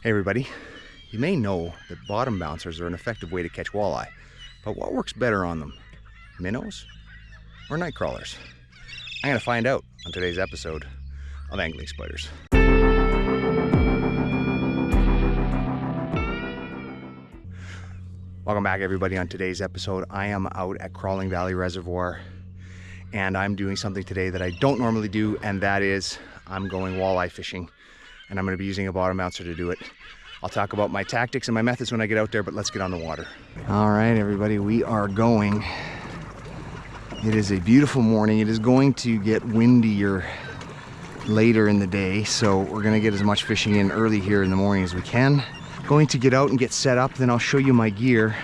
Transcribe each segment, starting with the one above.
Hey everybody, you may know that bottom bouncers are an effective way to catch walleye, but what works better on them, minnows or night crawlers? I'm going to find out on today's episode of Angling Spiders. Welcome back everybody. On today's episode I am out at Crawling Valley Reservoir and I'm doing something today that I don't normally do, and that is I'm going walleye fishing. And I'm going to be using a bottom bouncer to do it. I'll talk about my tactics and my methods when I get out there, but let's get on the water. All right, everybody, we are going. It is a beautiful morning. It is going to get windier later in the day, so we're going to get as much fishing in early here in the morning as we can. Going to get out and get set up, then I'll show you my gear.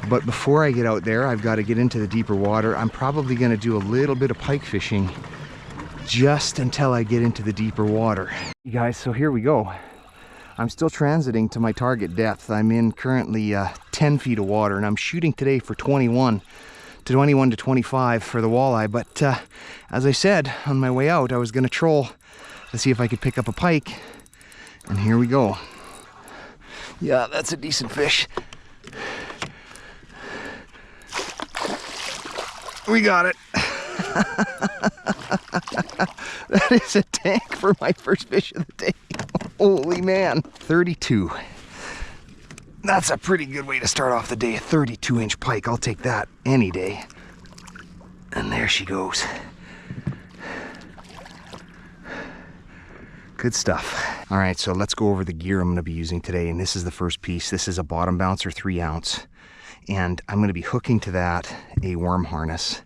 But before I get out there, I've got to get into the deeper water. I'm probably going to do a little bit of pike fishing just until I get into the deeper water. You guys, so here we go. I'm still transiting to my target depth. I'm in currently 10 feet of water, and I'm shooting today for 21 to 25 for the walleye. But as I said on my way out, I was gonna troll to see if I could pick up a pike, and here we go. Yeah, that's a decent fish. We got it. That is a tank for my first fish of the day. Holy man. 32. That's a pretty good way to start off the day. A 32-inch pike. I'll take that any day. And there she goes. Good stuff. All right, so let's go over the gear I'm going to be using today. And this is the first piece. This is a bottom bouncer 3-ounce. And I'm going to be hooking to that a worm harness.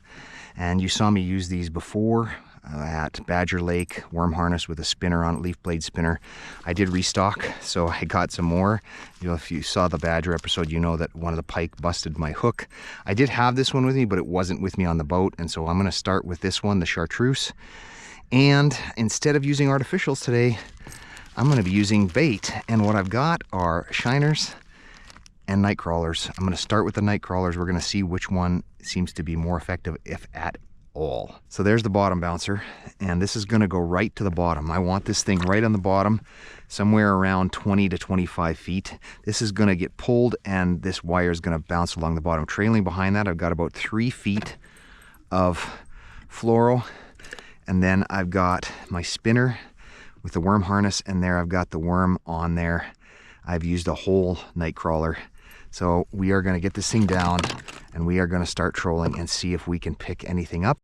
And you saw me use these before at Badger Lake, worm harness with a spinner on it, leaf blade spinner. I did restock, so I got some more. You know, if you saw the Badger episode, you know that one of the pike busted my hook. I did have this one with me, but it wasn't with me on the boat, and so I'm going to start with this one, the chartreuse. And instead of using artificials today, I'm going to be using bait, and what I've got are shiners and night crawlers. I'm going to start with the night crawlers. We're going to see which one seems to be more effective, if at all. So there's the bottom bouncer, and this is going to go right to the bottom. I want this thing right on the bottom, somewhere around 20 to 25 feet. This is going to get pulled, and this wire is going to bounce along the bottom. Trailing behind that, I've got about 3 feet of fluoro, and then I've got my spinner with the worm harness, and there I've got the worm on there. I've used a whole night crawler. So we are going to get this thing down, and we are going to start trolling and see if we can pick anything up.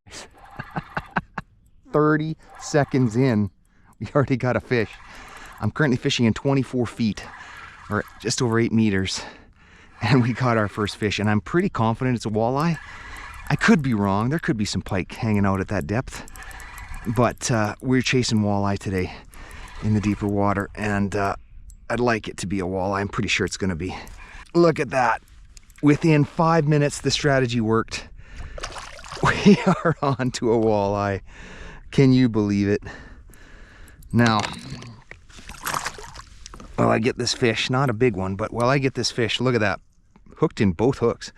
30 seconds in, we already got a fish. I'm currently fishing in 24 feet, or just over 8 meters, and we got our first fish, and I'm pretty confident it's a walleye. I could be wrong. There could be some pike hanging out at that depth, but we're chasing walleye today in the deeper water, and I'd like it to be a walleye. I'm pretty sure it's going to be. Look at that. Within 5 minutes, the strategy worked. We are on to a walleye. Can you believe it? Now, while I get this fish, not a big one, but while I get this fish, look at that. Hooked in both hooks.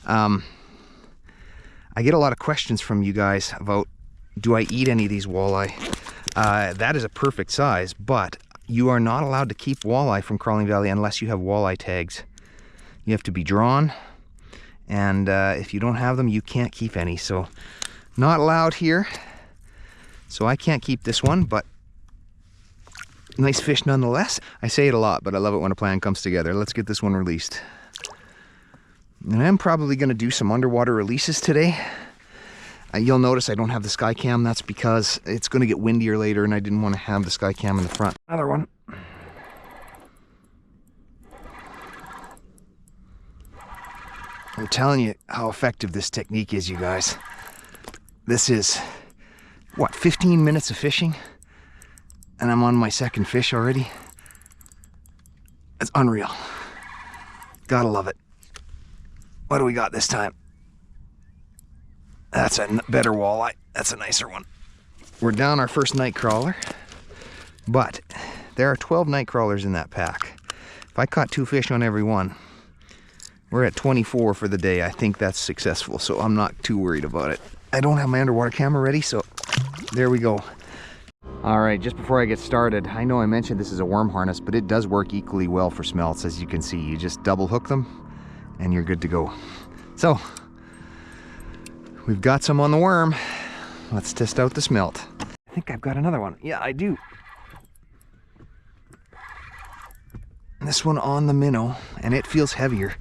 I get a lot of questions from you guys about, do I eat any of these walleye? That is a perfect size, but you are not allowed to keep walleye from Crawling Valley unless you have walleye tags. You have to be drawn, and if you don't have them, you can't keep any. So not allowed here. So I can't keep this one, but nice fish nonetheless. I say it a lot, but I love it when a plan comes together. Let's get this one released. And I'm probably going to do some underwater releases today. You'll notice I don't have the sky cam. That's because it's going to get windier later, and I didn't want to have the sky cam in the front. Another one. I'm telling you how effective this technique is, you guys. This is, what, 15 minutes of fishing? And I'm on my second fish already? It's unreal. Gotta love it. What do we got this time? That's a better walleye. That's a nicer one. We're down our first night crawler, but there are 12 night crawlers in that pack. If I caught 2 fish on every one, we're at 24 for the day. I think that's successful, so I'm not too worried about it. I don't have my underwater camera ready, so there we go. All right, just before I get started, I know I mentioned this is a worm harness, but it does work equally well for smelts. As you can see, you just double hook them and you're good to go. So we've got some on the worm. Let's test out the smelt. I think I've got another one. Yeah, I do. This one on the minnow, and it feels heavier.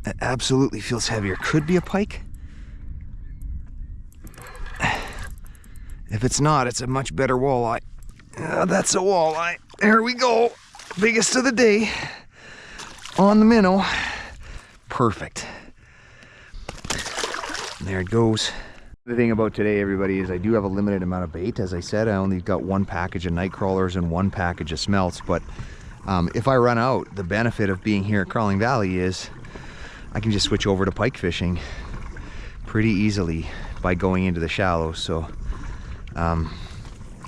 It absolutely feels heavier. Could be a pike. If it's not, it's a much better walleye. That's a walleye. There we go. Biggest of the day. On the minnow. Perfect. There it goes. The thing about today, everybody, is I do have a limited amount of bait. As I said, I only got one package of nightcrawlers and one package of smelts. But if I run out, the benefit of being here at Crawling Valley is I can just switch over to pike fishing pretty easily by going into the shallows. So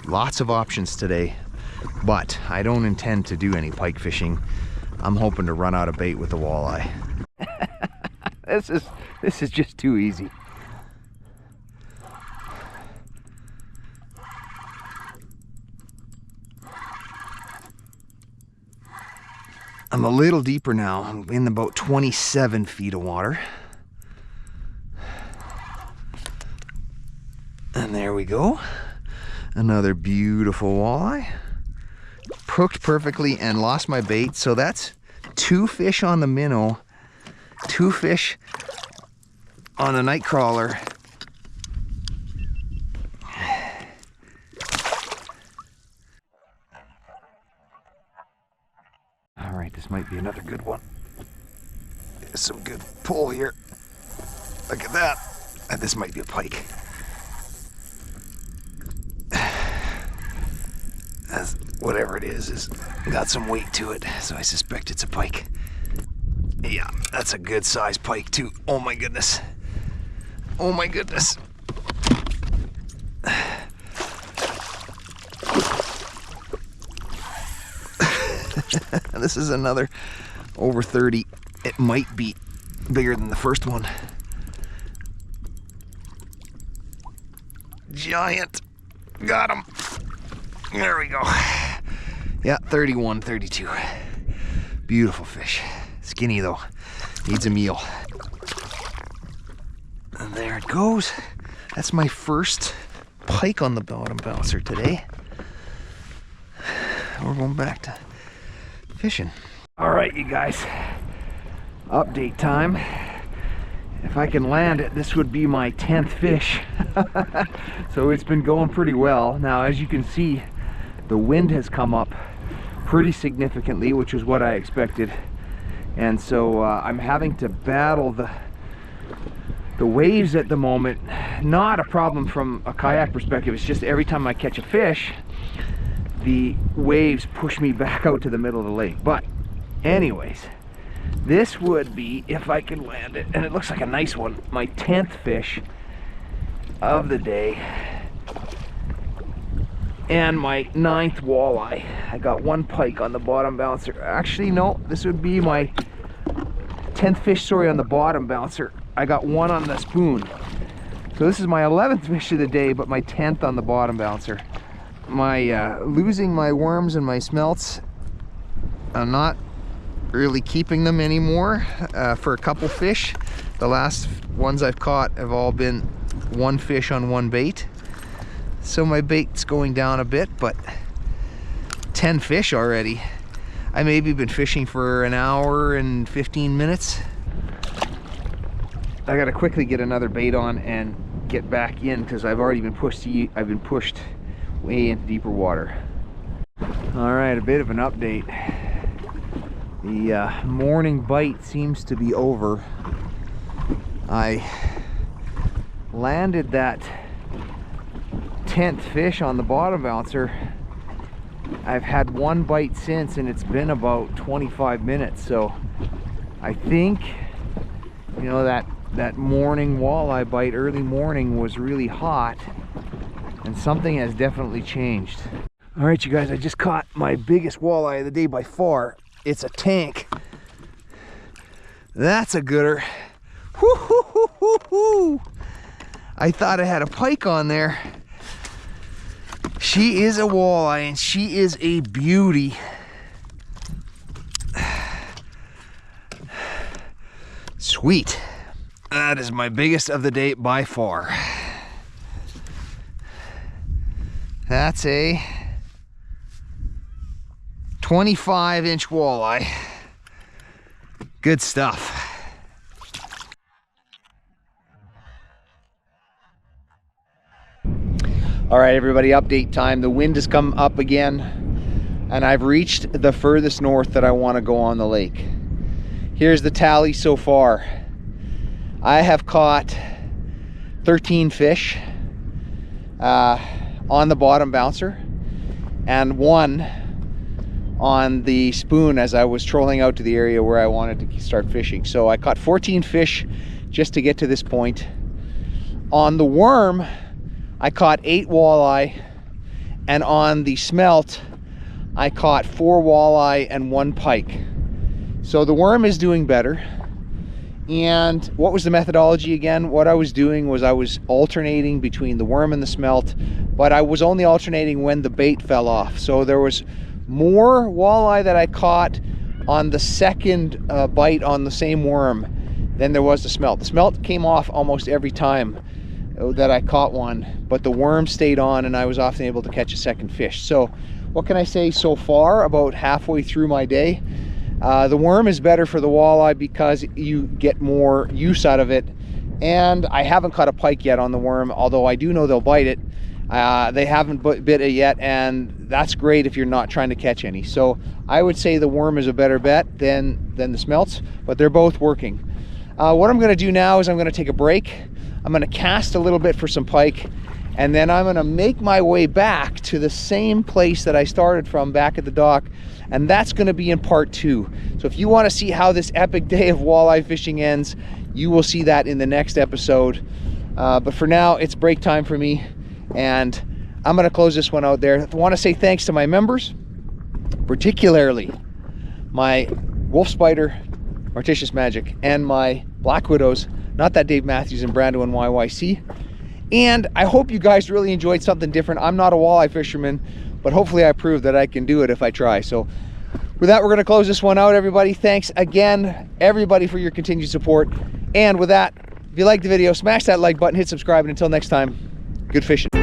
lots of options today, but I don't intend to do any pike fishing. I'm hoping to run out of bait with the walleye. This is just too easy. I'm a little deeper now. I'm in about 27 feet of water. And there we go. Another beautiful walleye. Hooked perfectly and lost my bait. So that's 2 fish on the minnow, 2 fish on the nightcrawler. All right, this might be another good one. There's some good pull here. Look at that. This might be a pike. Whatever it is got some weight to it, so I suspect it's a pike. Yeah, that's a good size pike too. Oh my goodness. Oh my goodness. This is another over 30. It might be bigger than the first one. Giant. Got him. There we go. Yeah, 31, 32. Beautiful fish. Skinny though. Needs a meal. And there it goes. That's my first pike on the bottom bouncer today. We're going back to fishing. All right, you guys. Update time. If I can land it, this would be my 10th fish. So it's been going pretty well. Now, as you can see, the wind has come up pretty significantly, which is what I expected. And so I'm having to battle the waves at the moment. Not a problem from a kayak perspective. It's just every time I catch a fish, the waves push me back out to the middle of the lake. But anyways, this would be, if I can land it, and it looks like a nice one, my 10th fish of the day. And my 9th walleye. I got 1 pike on the bottom bouncer. Actually, no, this would be my 10th fish, sorry, on the bottom bouncer. I got 1 on the spoon. So this is my 11th fish of the day, but my 10th on the bottom bouncer. My losing my worms and my smelts, I'm not really keeping them anymore for a couple fish. The last ones I've caught have all been 1 fish on 1 bait. So my bait's going down a bit, but 10 fish already. I maybe been fishing for an hour and 15 minutes. I gotta quickly get another bait on and get back in because I've already been pushed way into deeper water. All right, a bit of an update. The morning bite seems to be over. I landed that 10th fish on the bottom bouncer. I've had 1 bite since, and it's been about 25 minutes. So I think, you know, that morning walleye bite, early morning, was really hot, and something has definitely changed. All right, you guys, I just caught my biggest walleye of the day by far. It's a tank. That's a gooder. Whoo, hoo, hoo, hoo, hoo. I thought I had a pike on there. She is a walleye, and she is a beauty. Sweet. That is my biggest of the day by far. That's a 25-inch walleye. Good stuff. All right, everybody, update time. The wind has come up again, and I've reached the furthest north that I want to go on the lake. Here's the tally so far. I have caught 13 fish on the bottom bouncer, and 1 on the spoon as I was trolling out to the area where I wanted to start fishing. So I caught 14 fish just to get to this point. On the worm, I caught 8 walleye, and on the smelt, I caught 4 walleye and 1 pike. So the worm is doing better. And what was the methodology again? What I was doing was I was alternating between the worm and the smelt, but I was only alternating when the bait fell off. So there was more walleye that I caught on the second bite on the same worm than there was the smelt. The smelt came off almost every time that I caught one, but the worm stayed on, and I was often able to catch a second fish. So what can I say so far, about halfway through my day? The worm is better for the walleye because you get more use out of it, and I haven't caught a pike yet on the worm, although I do know they'll bite it. They haven't bit it yet, and that's great if you're not trying to catch any. So I would say the worm is a better bet than the smelts, but they're both working. What I'm going to do now is I'm going to take a break. I'm going to cast a little bit for some pike, and then I'm going to make my way back to the same place that I started from back at the dock, and that's going to be in part 2. So if you want to see how this epic day of walleye fishing ends, you will see that in the next episode. But for now, it's break time for me, and I'm going to close this one out there. I want to say thanks to my members, particularly my Wolf Spider, Martitious Magic, and my Black Widows, Not That Dave Matthews and Brando and YYC. And I hope you guys really enjoyed something different. I'm not a walleye fisherman, but hopefully I proved that I can do it if I try. So with that, we're going to close this one out, everybody. Thanks again, everybody, for your continued support. And with that, if you liked the video, smash that like button, hit subscribe, and until next time, good fishing.